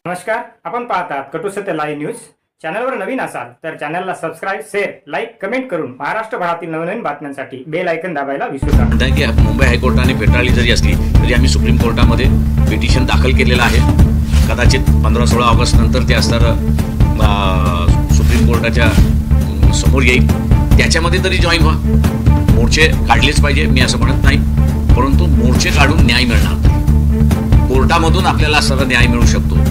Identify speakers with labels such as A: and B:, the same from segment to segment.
A: नमस्कार, आपण पाहतात कटू सत्य लाईव्ह न्यूज. चॅनलवर नवीन असाल तर चॅनलला सबस्क्राइब, शेअर, लाईक, कमेंट करून महाराष्ट्रभरातील नवनवीन बातम्यांसाठी बेल आयकन दाबायला विसरू नका.
B: की मुंबई हायकोर्टाने फेटाळली जरी असली तरी आम्ही सुप्रीम कोर्टामध्ये पिटिशन दाखल केलेलं आहे. कदाचित 15-16 ऑगस्ट नंतर ते असणारं सुप्रीम कोर्टाच्या समोर येईल. त्याच्यामध्ये तरी जॉईन व्हा. मोर्चे काढलेच पाहिजे मी असं म्हणत नाही, परंतु मोर्चे काढून न्याय मिळणार नाही. कोर्टामधून आपल्याला असणारा न्याय मिळू शकतो.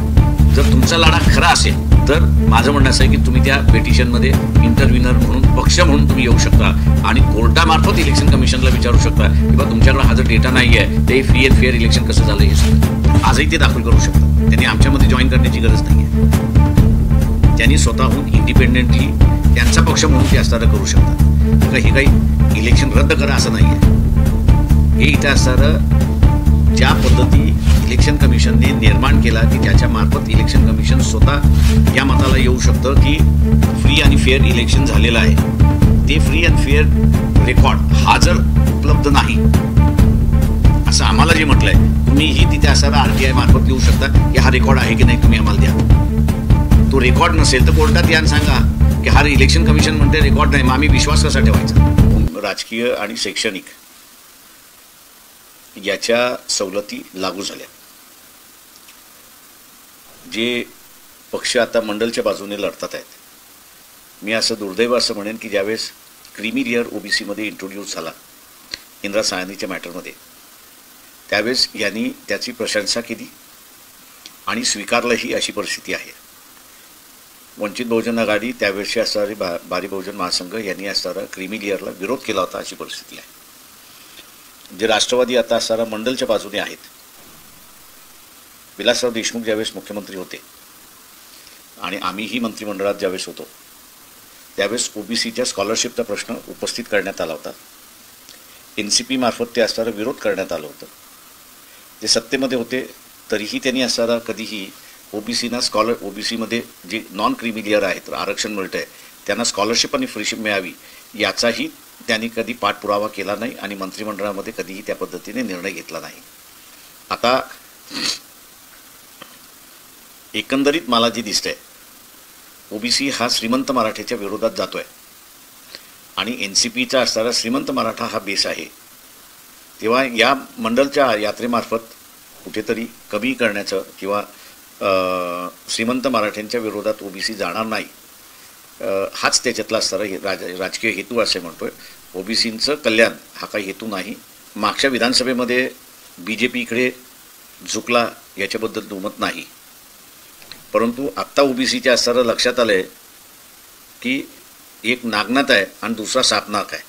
B: जर तुमचा लढा खरा असेल तर माझं म्हणणं असं आहे की तुम्ही त्या पिटिशनमध्ये इंटरव्ह्युनर म्हणून, पक्ष म्हणून तुम्ही येऊ शकता आणि कोर्टामार्फत इलेक्शन कमिशनला विचारू शकता की बा तुमच्याकडे हा जर डेटा नाही आहे ते फ्री अँड फेअर इलेक्शन कसं झालं हे सांगा. आजही ते दाखल करू शकता. त्यांनी आमच्यामध्ये जॉईन करण्याची गरज नाही आहे. त्यांनी स्वतःहून इंडिपेंडेंटली त्यांचा पक्ष म्हणून ते असणारं करू शकतात. हे काही इलेक्शन रद्द करा असं नाही आहे. हे इथं असणारं ज्या पद्धती इलेक्शन कमिशनने निर्माण केला की त्याच्या मार्फत इलेक्शन कमिशन स्वतः या मताला येऊ शकतं की फ्री आणि फेअर इलेक्शन झालेलं आहे. ते फ्री अँड फेअर रेकॉर्ड हा जर उपलब्ध नाही असं आम्हाला जे म्हटलंय, तुम्हीही तिथे असणारा RTI मार्फत येऊ शकता की हा रेकॉर्ड आहे की नाही तुम्ही आम्हाला द्या. तो रेकॉर्ड नसेल तर कोर्टात या सांगा की हा इलेक्शन कमिशन म्हणते रेकॉर्ड नाही, मग आम्ही विश्वास कसा ठेवायचा. राजकीय आणि शैक्षणिक याच्या सवलती लागू झाल्या. जे पक्ष आता मंडलच्या बाजूने लढतात आहेत, मी असं दुर्दैव असं म्हणेन की ज्यावेळेस क्रीमी लेअर OBCमध्ये इंट्रोड्यूस झाला इंदिरा सायनीच्या मॅटरमध्ये, त्यावेळेस यांनी त्याची प्रशंसा केली आणि स्वीकारलंही अशी परिस्थिती आहे. वंचित बहुजन आघाडी त्यावेळेसचे असणारे भारी बहुजन महासंघ यांनी असणारा क्रीमी लेअरला विरोध केला होता अशी परिस्थिती आहे. जे राष्ट्रवादी आता असणारा मंडलच्या बाजूने आहेत, विलासराव देशमुख ज्यावेळेस मुख्यमंत्री होते आणि आम्हीही मंत्रिमंडळात ज्यावेळेस होतो त्यावेळेस OBCच्या स्कॉलरशिपचा प्रश्न उपस्थित करण्यात आला होता. NCP मार्फत ते असणारा विरोध करण्यात आलं होतं. ते सत्तेमध्ये होते तरीही त्यांनी असणारा कधीही OBCना OBCमध्ये जे नॉन क्रीमी लेअर आहेत, आरक्षण मिळतं आहे, त्यांना स्कॉलरशिप आणि फ्रीशिप मिळावी याचाही त्यांनी कधी पाठपुरावा केला नाही आणि मंत्रिमंडळामध्ये कधीही त्या पद्धतीने निर्णय घेतला नाही. आता एकंदरीत मला जे दिसतंय, OBC हा श्रीमंत मराठ्याच्या विरोधात जातोय आणि NCPचा असणारा श्रीमंत मराठा हा बेस आहे. तेव्हा या मंडलच्या यात्रेमार्फत कुठेतरी कमी करण्याचं किंवा श्रीमंत मराठ्यांच्या विरोधात OBC जाणार नाही हाच त्याच्यातला असणारा राजकीय हेतू असे म्हणतोय. OBCचं कल्याण हा काही हेतू नाही. मागच्या विधानसभेमध्ये BJP इकडे झुकला याच्याबद्दल दुमत नाही, परंतु आत्ता OBCच्या असणारं लक्षात आलं आहे की एक नागनाथ आहे आणि दुसरा सापनाक आहे.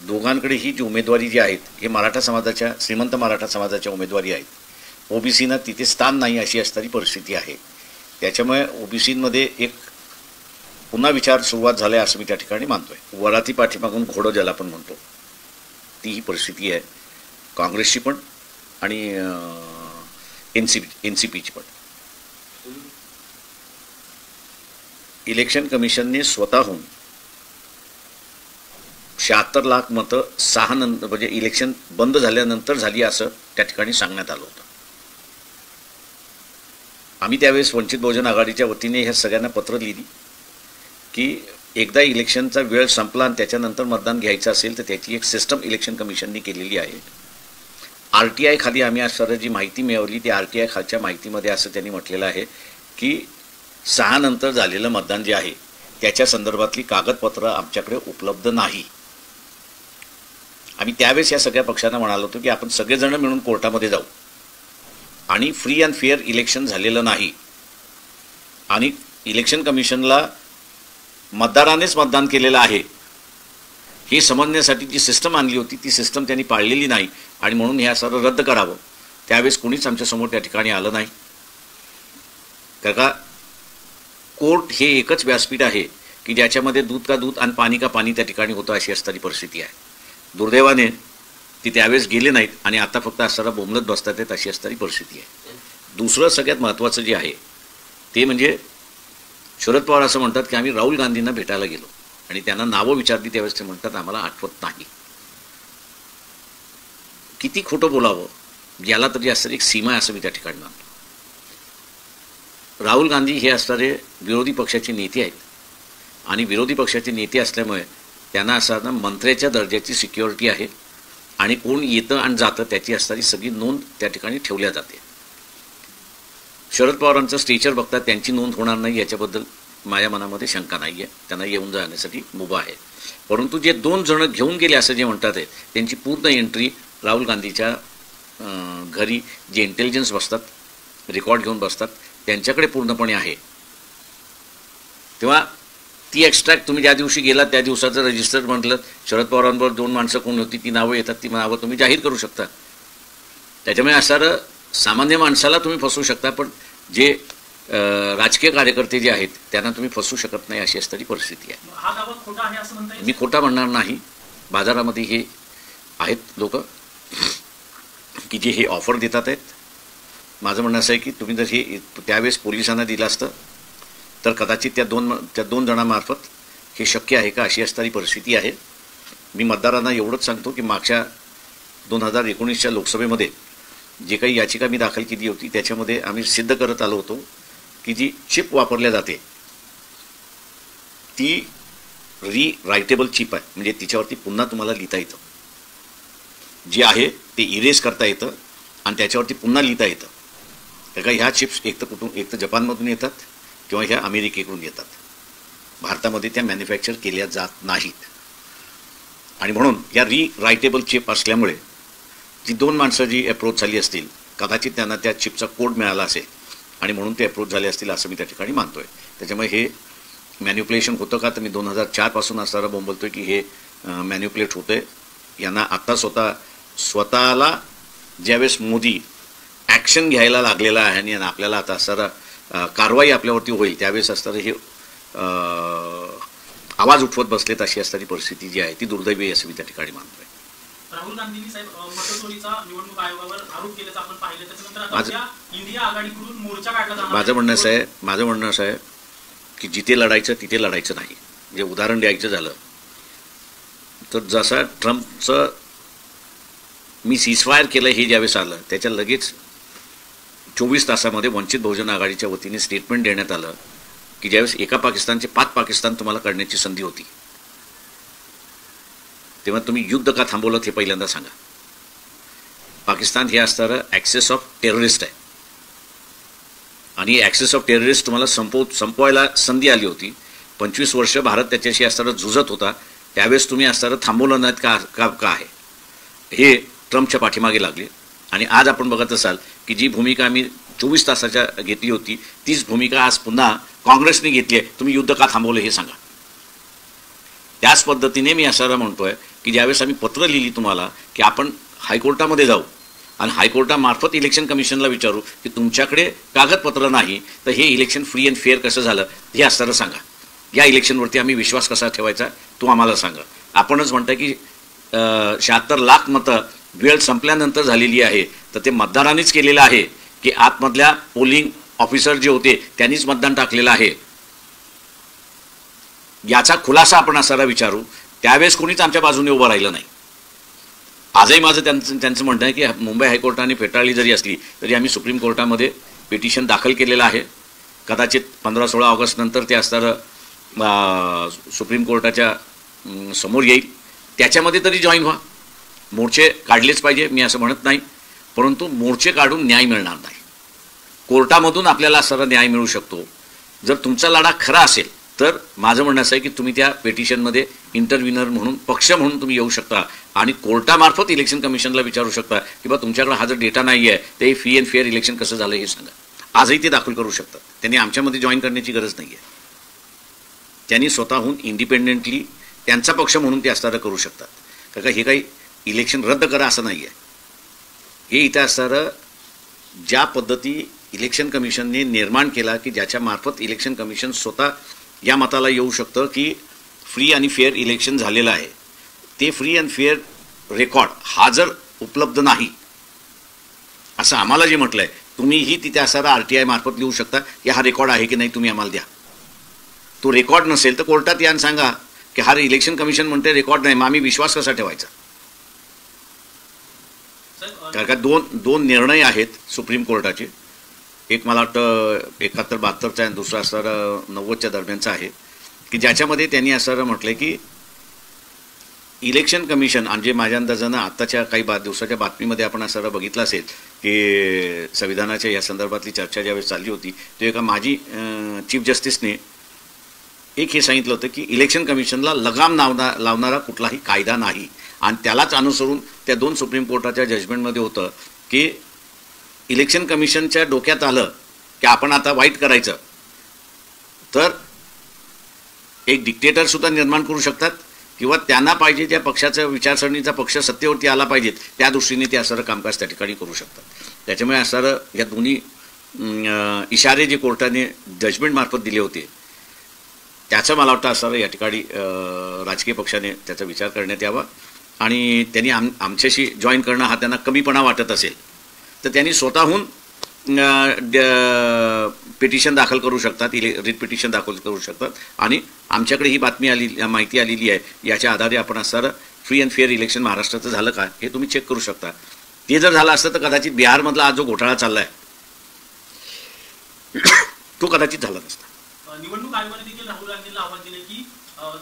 B: दोघांकडे ही जी उमेदवारी जी आहेत हे मराठा समाजाच्या, श्रीमंत मराठा समाजाच्या उमेदवारी आहेत. OBCना तिथे स्थान नाही अशी असणारी परिस्थिती आहे. त्याच्यामुळे OBCमध्ये एक पुन्हा विचार सुरुवात झाला असं मी त्या ठिकाणी मानतोय. वराती पाठीमागून घोडं ज्याला आपण म्हणतो ती ही परिस्थिती आहे काँग्रेसची पण आणि NCPची पण. इलेक्शन कमिशनने स्वतःहून 76 लाख मतं 6 नंतर म्हणजे इलेक्शन बंद झाल्यानंतर झाली असं त्या ठिकाणी सांगण्यात आलं होतं. आम्ही त्यावेळेस वंचित बहुजन आघाडीच्या वतीने ह्या सगळ्यांना पत्र लिहिली की एकदा इलेक्शनचा वेळ संपला आणि त्याच्यानंतर मतदान घ्यायचं असेल तर त्याची एक सिस्टम इलेक्शन कमिशनने केलेली आहे. RTI खाली आम्ही असणारी जी माहिती मिळवली ती RTI खालच्या माहितीमध्ये असं त्यांनी म्हटलेलं आहे की 6 नंतर झालेलं मतदान जे आहे त्याच्या संदर्भातली कागदपत्र आमच्याकडे उपलब्ध नाही. आम्ही त्यावेळेस या सगळ्या पक्षांना म्हणालो होतो की आपण सगळेजण मिळून कोर्टामध्ये जाऊ आणि फ्री अँड फेअर इलेक्शन झालेलं नाही आणि इलेक्शन कमिशनला मतदारानेच मतदान केलेलं आहे हे समजण्यासाठी जी सिस्टम आणली होती ती सिस्टम त्यांनी पाळलेली नाही आणि म्हणून हे सर्व रद्द करावं. त्यावेळेस कोणीच आमच्यासमोर त्या ठिकाणी आलं नाही. का कोर्ट हे एकच व्यासपीठ आहे की ज्याच्यामध्ये दूध का दूध आणि पाणी का पाणी त्या ठिकाणी होतं अशी असणारी परिस्थिती आहे. दुर्दैवाने ती त्यावेळेस गेले नाहीत आणि आता फक्त असणारा बोंबलत बसतात आहेत अशी असणारी परिस्थिती आहे. दुसरं सगळ्यात महत्त्वाचं जे आहे ते म्हणजे शरद पवार असं म्हणतात की आम्ही राहुल गांधींना भेटायला गेलो आणि त्यांना नावं विचारली त्यावेळेस ते म्हणतात आम्हाला आठवत नाही. किती खोटं बोलावं याला तरी असं एक सीमा आहे असं मी त्या ठिकाणी मानतो. राहुल गांधी हे असणारे विरोधी पक्षाचे नेते आहेत आणि विरोधी पक्षाचे नेते असल्यामुळे त्यांना असताना मंत्र्याच्या दर्जाची सिक्युरिटी आहे आणि कोण येतं आणि जातं त्याची असणारी सगळी नोंद त्या ठिकाणी ठेवल्या जाते. शरद पवारांचं स्टेचर बघता त्यांची नोंद होणार नाही याच्याबद्दल माझ्या मनामध्ये शंका नाही आहे. त्यांना येऊन जाण्यासाठी मुभा आहे. परंतु जे 2 जण घेऊन गेले असं जे म्हणतात आहे त्यांची पूर्ण एंट्री राहुल गांधीच्या घरी जे इंटेलिजन्स बसतात, रेकॉर्ड घेऊन बसतात, त्यांच्याकडे पूर्णपणे आहे. तेव्हा ती एक्स्ट्रॅक्ट तुम्ही ज्या दिवशी गेलात त्या दिवसाचं रजिस्टर म्हटलं, शरद पवारांबरोबर 2 माणसं कोण होती ती नावं येतात, ती नावं तुम्ही जाहीर करू शकता. त्याच्यामुळे असणारं सामान्य माणसाला तुम्ही फसवू शकता, पण जे राजकीय कार्यकर्ते जे आहेत त्यांना तुम्ही फसवू शकत नाही अशी असणारी परिस्थिती आहे.
C: हा दावा खोटा आहे असं म्हणता येईल?
B: मी खोटा म्हणणार नाही. बाजारामध्ये हे आहेत लोक की जे हे ऑफर देतात आहेत. माझं म्हणणं असं आहे की तुम्ही जर हे त्यावेळेस पोलिसांना दिलं असतं तर कदाचित त्या दोन जणांमार्फत हे शक्य आहे का अशी असणारी परिस्थिती आहे. मी मतदारांना एवढंच सांगतो की मागच्या 2019च्या लोकसभेमध्ये जे काही याचिका मी दाखल केली होती त्याच्यामध्ये आम्ही सिद्ध करत आलो होतो की जी चिप वापरल्या जाते ती रायटेबल चिप आहे, म्हणजे तिच्यावरती पुन्हा तुम्हाला लिहिता येतं. जे आहे ते इरेज करता येतं आणि त्याच्यावरती पुन्हा लिहिता येतं. तर का ह्या चिप्स एक तर जपानमधून येतात किंवा ह्या अमेरिकेकडून येतात. भारतामध्ये त्या मॅन्युफॅक्चर केल्या जात नाहीत आणि म्हणून या रायटेबल चिप असल्यामुळे जी 2 माणसं जी अप्रोच झाली असतील कदाचित त्यांना त्या चिपचा कोड मिळाला असेल आणि म्हणून ते अप्रोच झाले असतील असं मी त्या ठिकाणी मानतोय. त्याच्यामुळे हे मॅन्युप्युलेशन होतं का तर मी 2004 पासून असणारा बोलतोय की हे मॅन्युप्युलेट होतंय. यांना आत्ता स्वतःला ज्यावेळेस मोदी ॲक्शन घ्यायला लागलेला आहे आणि आपल्याला आता असणारा कारवाई आपल्यावरती होईल त्यावेळेस असणारं हे आवाज उठवत बसलेत अशी असणारी परिस्थिती जी आहे ती दुर्दैवी असं मी त्या ठिकाणी मानतोय.
C: राहुल गांधींनी साहेब मतचोरीचा निवडणूक आयोगावर आरोप केल्याचं आपण पाहिलं. त्याच्यानंतर इंडिया आघाडीकडून मोर्चा काढला जाणार.
B: माझं म्हणणं असं आहे की जिथे लढायचं तिथे लढायचं नाही. जे उदाहरण द्यायचं झालं तर जसा ट्रम्पचं मी सीजफायर केलं हे ज्यावेळेस आलं त्याच्या लगेच 24 तासामध्ये वंचित बहुजन आघाडीच्या वतीने स्टेटमेंट देण्यात आलं की ज्यावेळेस एका पाकिस्तानचे 5 पाकिस्तान तुम्हाला करण्याची संधी होती तेव्हा तुम्ही युद्ध का थांबवलं हे पहिल्यांदा सांगा. पाकिस्तान हे असणारं ॲक्सेस ऑफ टेररिस्ट आहे आणि ॲक्सेस ऑफ टेररिस्ट तुम्हाला संपवायला संधी आली होती. 25 वर्ष भारत त्याच्याशी असणारं झुजत होता. त्यावेळेस तुम्ही असणारं थांबवलं नाहीत का आहे हे ट्रम्पच्या पाठीमागे लागले. आणि आज आपण बघत असाल की जी भूमिका आम्ही 24 तासाच्या घेतली होती तीच भूमिका आज पुन्हा काँग्रेसने घेतली आहे. तुम्ही युद्ध का थांबवलं हे सांगा. त्याच पद्धतीने मी असं म्हणतोय की ज्यावेळेस आम्ही पत्र लिहिली तुम्हाला की आपण हायकोर्टामध्ये जाऊ आणि हायकोर्टामार्फत इलेक्शन कमिशनला विचारू की तुमच्याकडे कागदपत्र नाही तर हे इलेक्शन फ्री अँड फेअर कसं झालं हे असताना सांगा. या इलेक्शनवरती आम्ही विश्वास कसा ठेवायचा तो आम्हाला सांगा. आपणच म्हणता की 76 लाख मतं वेळ संपल्यानंतर झालेली आहे तर ते मतदारांनीच केलेलं आहे की आतमधल्या पोलिंग ऑफिसर जे होते त्यांनीच मतदान टाकलेलं आहे याचा खुलासा आपण असायला विचारू. त्यावेळेस कोणीच आमच्या बाजूने उभं राहिलं नाही. आजही माझं त्यांचं म्हणणं आहे की मुंबई हायकोर्टाने फेटाळली जरी असली तरी आम्ही सुप्रीम कोर्टामध्ये पिटिशन दाखल केलेलं आहे. कदाचित 15-16 ऑगस्ट नंतर ते असणारं सुप्रीम कोर्टाच्या समोर येईल. त्याच्यामध्ये तरी जॉईन व्हा. मोर्चे काढलेच पाहिजे मी असं म्हणत नाही, परंतु मोर्चे काढून न्याय मिळणार नाही. कोर्टामधून आपल्याला असणारा न्याय मिळू शकतो. जर तुमचा लढा खरा असेल तर माझं म्हणणं असं आहे की तुम्ही त्या पिटिशनमध्ये इंटरव्हिनर म्हणून पक्ष म्हणून तुम्ही येऊ शकता आणि कोर्टामार्फत इलेक्शन कमिशनला विचारू शकता की बा तुमच्याकडे हा जर डेटा नाही आहे ते फ्री अँड फेअर इलेक्शन कसं झालं हे सांगा. आजही ते दाखल करू शकतात. त्यांनी आमच्यामध्ये जॉईन करण्याची गरज नाही आहे. त्यांनी स्वतःहून इंडिपेंडेंटली त्यांचा पक्ष म्हणून ते असणारं करू शकतात. कारण हे काही इलेक्शन रद्द करा असं नाही आहे. हे इथं असणारं ज्या पद्धती इलेक्शन कमिशनने निर्माण केला की ज्याच्या मार्फत इलेक्शन कमिशन स्वतः या मताला येऊ शकतं की फ्री आणि फेअर इलेक्शन झालेलं आहे. ते फ्री अँड फेअर रेकॉर्ड हा जर उपलब्ध नाही असं आम्हाला जे म्हटलं आहे तुम्हीही तिथे असणारा RTI मार्फत लिहू शकता की हा रेकॉर्ड आहे की नाही तुम्ही आम्हाला द्या. तो रेकॉर्ड नसेल तर कोर्टात या आणि सांगा की हा इलेक्शन कमिशन म्हणते रेकॉर्ड नाही, मग आम्ही विश्वास कसा ठेवायचा. कारण का दोन निर्णय आहेत सुप्रीम कोर्टाचे एक मला वाटतं 71-72चा आणि दुसरा असणार 90च्या दरम्यानचा आहे, की ज्याच्यामध्ये त्यांनी असं म्हटलं की इलेक्शन कमिशन, आणि जे माझ्या अंदाजानं आत्ताच्या काही दिवसाच्या बातमीमध्ये आपण असं बघितलं असेल की संविधानाच्या या संदर्भातली चर्चा ज्यावेळेस चालली होती, तो एका माजी चीफ जस्टिसने एक हे सांगितलं होतं की इलेक्शन कमिशनला लगाम लावणारा कुठलाही कायदा नाही, आणि त्यालाच अनुसरून त्या 2 सुप्रीम कोर्टाच्या जजमेंटमध्ये होतं की इलेक्शन कमिशनच्या डोक्यात आलं की आपण आता वाईट करायचं तर एक डिक्टेटरसुद्धा निर्माण करू शकतात, किंवा त्यांना पाहिजे त्या पक्षाच्या विचारसरणीचा पक्ष सत्तेवरती आला पाहिजेत त्या दृष्टीने ते असणारं कामकाज त्या ठिकाणी करू शकतात. त्याच्यामुळे असणारं या दोन्ही इशारे जे कोर्टाने जजमेंटमार्फत दिले होते त्याचं मला वाटतं असणारं या ठिकाणी राजकीय पक्षाने त्याचा विचार करण्यात यावा, आणि त्यांनी आमच्याशी जॉईन करणं हा त्यांना कमीपणा वाटत असेल तर त्यांनी स्वतःहून पिटिशन दाखल करू शकतात, रिट पिटिशन दाखल करू शकतात, आणि आमच्याकडे ही माहिती आलेली आहे याच्या आधारे आपण असणारं फ्री अँड फेअर इलेक्शन महाराष्ट्राचं झालं का हे तुम्ही चेक करू शकता. ते जर झालं असतं तर कदाचित बिहारमधला आज जो घोटाळा चालला आहे तो कदाचित झाला नसता.
C: निवडणूक आयोगाने देखील राहुल गांधींना आव्हान दिले की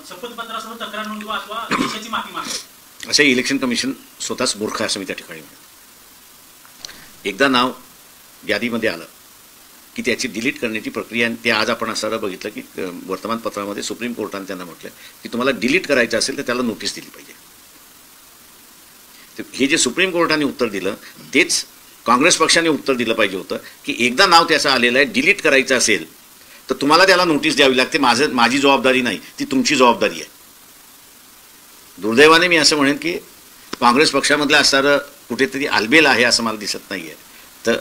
C: शपथपत्रासह तक्रार नोंदवा अथवा देशाची माफी मागा.
B: असे इलेक्शन कमिशन स्वतःच मूर्ख आहे असं मी त्या ठिकाणी म्हणतो. एकदा नाव यादीमध्ये आलं की त्याची डिलीट करण्याची प्रक्रिया, आणि ते आज आपण असं बघितलं की वर्तमानपत्रामध्ये सुप्रीम कोर्टाने त्यांना म्हटलं की तुम्हाला डिलीट करायचं असेल तर त्याला नोटीस दिली पाहिजे. तर हे जे सुप्रीम कोर्टाने उत्तर दिलं तेच काँग्रेस पक्षाने उत्तर दिलं पाहिजे होतं की एकदा नाव त्याचं आलेलं आहे, डिलीट करायचं असेल तर तुम्हाला त्याला नोटीस द्यावी लागते, माझी जबाबदारी नाही, ती तुमची जबाबदारी आहे. दुर्दैवाने मी असं म्हणेन की काँग्रेस पक्षामधलं असणारं कुठेतरी आलबेल आहे असं मला दिसत नाही आहे. तर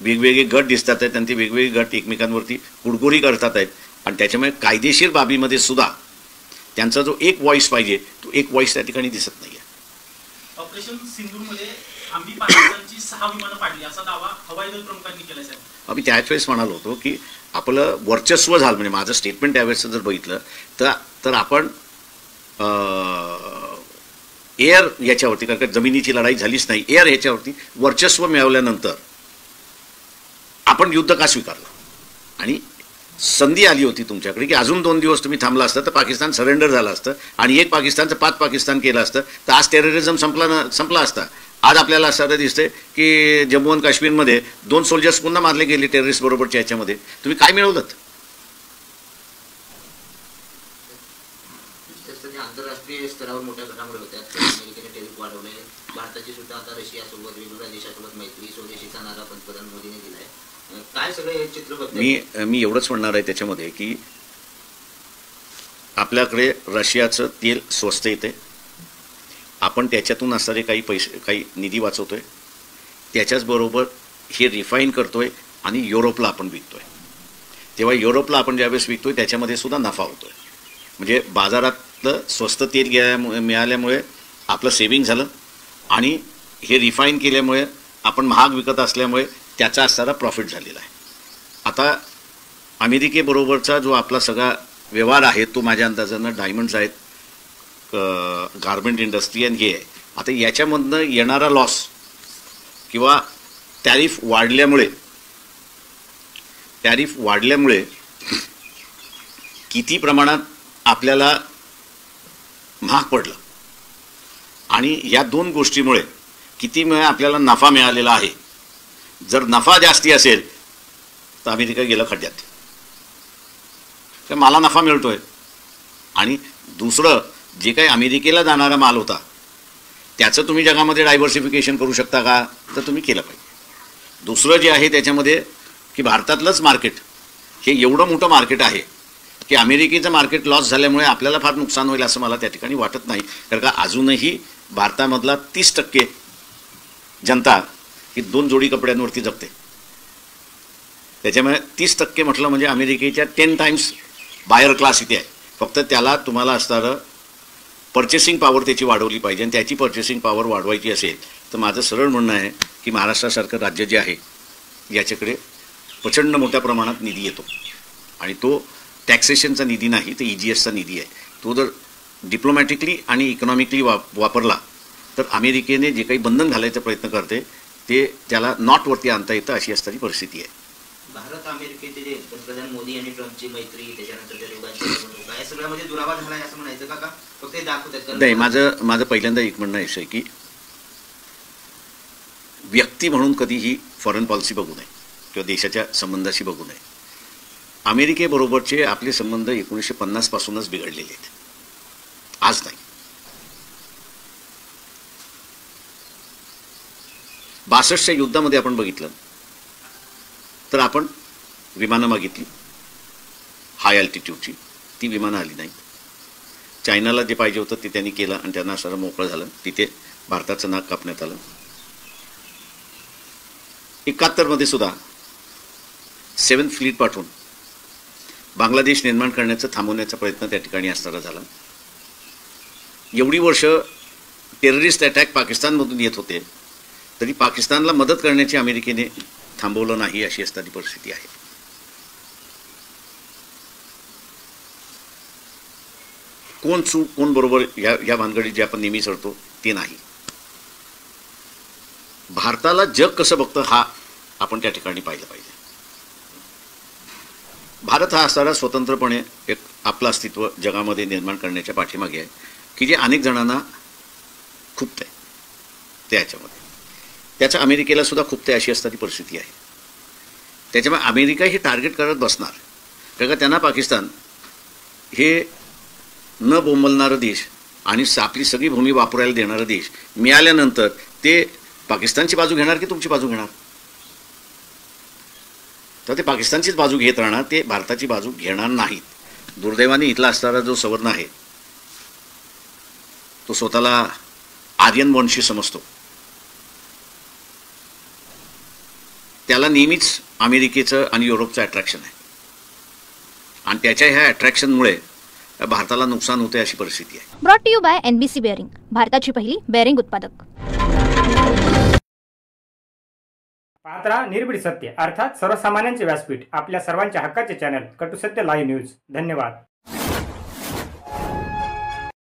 B: वेगवेगळे गट दिसतात आहेत आणि ते वेगवेगळे गट एकमेकांवरती कुडकुरी करतात आहेत, आणि त्याच्यामुळे कायदेशीर बाबीमध्ये सुद्धा त्यांचा जो एक व्हॉइस पाहिजे तो एक व्हॉइस त्या ठिकाणी दिसत नाही आहे.
C: ऑपरेशन सिंधूरमध्ये आम्ही पाकिस्तानची 6 विमानं पाडली असा दावा हवाई दल प्रमुखांनी केला साहेब.
B: आम्ही त्याच वेळेस म्हणालो होतो की आपलं वर्चस्व झालं, म्हणजे माझं स्टेटमेंट त्यावेळेस जर बघितलं तर आपण एअर याच्यावरती, कारण का जमिनीची लढाई झालीच नाही, एअर याच्यावरती वर्चस्व मिळवल्यानंतर आपण युद्ध का स्वीकारलं, आणि संधी आली होती तुमच्याकडे की अजून 2 दिवस तुम्ही थांबला असतं तर पाकिस्तान सरेंडर झालं असतं, आणि एक पाकिस्तानचं 5 पाकिस्तान केलं असतं तर आज टेररिझम संपला असता. आज आपल्याला असं दिसतंय की जम्मू आणि काश्मीरमध्ये 2 सोल्जर्स पुन्हा मारले गेले टेररिस्ट बरोबरच्या याच्यामध्ये. तुम्ही काय मिळवलं?
D: आंतरराष्ट्रीय स्तरावर मोठ्या घडामोडी होत्या. अमेरिकेने टेरिफ वाढवले, भारताची सुद्धा आता रशियासोबत वेगवेगळ्या देशासोबत मैत्री, स्वदेशीचा नारा पंतप्रधान मोदींनी दिलाय. काय सगळे हे चित्र बघताय?
B: मी एवढंच म्हणणार आहे त्याच्यामध्ये की आपल्याकडे रशियाचं तेल स्वस्त येते, आपण त्याच्यातून असणारे काही निधी वाचवतोय, त्याच्याचबरोबर हे रिफाईन करतोय आणि युरोपला आपण विकतोय. तेव्हा युरोपला आपण ज्यावेळेस विकतोय त्याच्यामध्ये सुद्धा नफा होतोय. म्हणजे बाजारातलं स्वस्त तेल मिळाल्यामुळे आपलं सेव्हिंग झालं, आणि हे रिफाईन केल्यामुळे आपण महाग विकत असल्यामुळे त्याचा असणारा प्रॉफिट झालेला आहे. आता अमेरिकेबरोबरचा जो आपला सगळा व्यवहार आहे तो माझ्या अंदाजानं डायमंड्स आहेत, गारमेंट इंडस्ट्री आणि हे आहे. आता याच्यामधनं येणारा लॉस किंवा टॅरिफ वाढल्यामुळे किती प्रमाणात आपल्याला महाग पडलं, आणि या 2 गोष्टीमुळे किती आपल्याला नफा मिळालेला आहे. जर नफा जास्ती असेल तर अमेरिका गेलं खड्ड्यात, तर मला नफा मिळतोय, आणि दुसरं जे काही अमेरिकेला जाणारा माल होता त्याचं तुम्ही जगामध्ये डायव्हर्सिफिकेशन करू शकता का, तर तुम्ही केलं पाहिजे. दुसरं जे आहे त्याच्यामध्ये की भारतातलंच मार्केट हे एवढं मोठं मार्केट आहे की अमेरिकेचं मार्केट लॉस झाल्यामुळे आपल्याला फार नुकसान होईल असं मला त्या ठिकाणी वाटत नाही. कारण का अजूनही भारतामधला 30% जनता ही 2 जोडी कपड्यांवरती जगते. त्याच्यामुळे 30% म्हटलं म्हणजे अमेरिकेच्या 10 टाइम्स बायर क्लास इथे आहे. फक्त त्याला तुम्हाला असणारं पर्चेसिंग पॉवर त्याची वाढवली पाहिजे, आणि त्याची पर्चेसिंग पॉवर वाढवायची असेल तर माझं सरळ म्हणणं आहे की महाराष्ट्रासारखं राज्य जे आहे याच्याकडे प्रचंड मोठ्या प्रमाणात निधी येतो, आणि तो टॅक्सेशनचा निधी नाही तर EGSचा निधी आहे. तो जर डिप्लोमॅटिकली आणि इकॉनॉमिकली वापरला तर अमेरिकेने जे काही बंधन घालायचा प्रयत्न करते ते त्याला नॉटवरती आणता येतं अशी असणारी परिस्थिती आहे.
D: भारत अमेरिकेचे जे पंतप्रधान मोदी आणि ट्रम्पची मैत्री, त्याच्यानंतर त्या दोघांची निवडणूक या सगळ्यामध्ये दुरावा झालाय असं म्हणायचं का? फक्त हे दाखवतात?
B: नाही, माझं पहिल्यांदा एक म्हणणं असं आहे की व्यक्ती म्हणून कधीही फॉरेन पॉलिसी बघू नये किंवा देशाच्या संबंधाशी बघू नये. अमेरिकेबरोबरचे आपले संबंध 1950 पासूनच बिघडलेले आहेत, आज नाही. 62च्या युद्धामध्ये आपण बघितलं तर आपण विमानं मागितली हाय अल्टिट्यूडची, ती विमानं आली नाही. चायनाला जे पाहिजे होतं ते त्यांनी केलं आणि त्यांना सगळं मोकळं झालं. तिथे भारताचं नाक कापण्यात आलं. 71मध्ये सुद्धा 7th फ्लीट पाठवून बांगलादेश निर्माण करण्याचं थांबवण्याचा प्रयत्न त्या ठिकाणी असताना झाला. एवढी वर्ष टेररिस्ट अटॅक पाकिस्तानमधून येत होते तरी पाकिस्तानला मदत करण्याची अमेरिकेने थांबवलं नाही, अशी असणारी परिस्थिती आहे. कोण चूक कोण बरोबर या भानगडीत जे आपण नेहमी चढतो ते नाही. भारताला जग कसं बघतं हा आपण त्या ठिकाणी पाहिलं पाहिजे. भारत हा असणारा स्वतंत्रपणे एक आपलं अस्तित्व जगामध्ये निर्माण करण्याच्या पाठीमागे आहे की जे अनेक जणांना खुपतं आहे. त्याच्यामध्ये त्याचं अमेरिकेला सुद्धा खुपतं अशी असणारी परिस्थिती आहे. त्याच्यामुळे अमेरिका हे टार्गेट करत बसणार, कारण का त्यांना पाकिस्तान हे न बोंबलणारं देश आणि आपली सगळी भूमी वापरायला देणारा देश मिळाल्यानंतर ते पाकिस्तानची बाजू घेणार की तुमची बाजू घेणार? तर ते पाकिस्तानचीच बाजू घेत राहणार, ते भारताची बाजू घेणार नाहीत. दुर्दैवाने इथला असणारा जो सवर्ण आहे तो स्वतःला आर्यन वंशी समजतो. त्याला नेहमीच अमेरिकेचं आणि युरोपचं अट्रॅक्शन आहे आणि त्याच्या ह्या अट्रॅक्शनमुळे भारताला नुकसान होते अशी परिस्थिती आहे.
E: Brought to you by NBC bearing, भारताची पहिली बेअरिंग उत्पादक.
A: पात्रा निर्भीड सत्य अर्थात सर्वसामान्यांचे व्यासपीठ, आपल्या सर्वांच्या हक्काचे चॅनल कटू सत्य लाईव्ह न्यूज. धन्यवाद.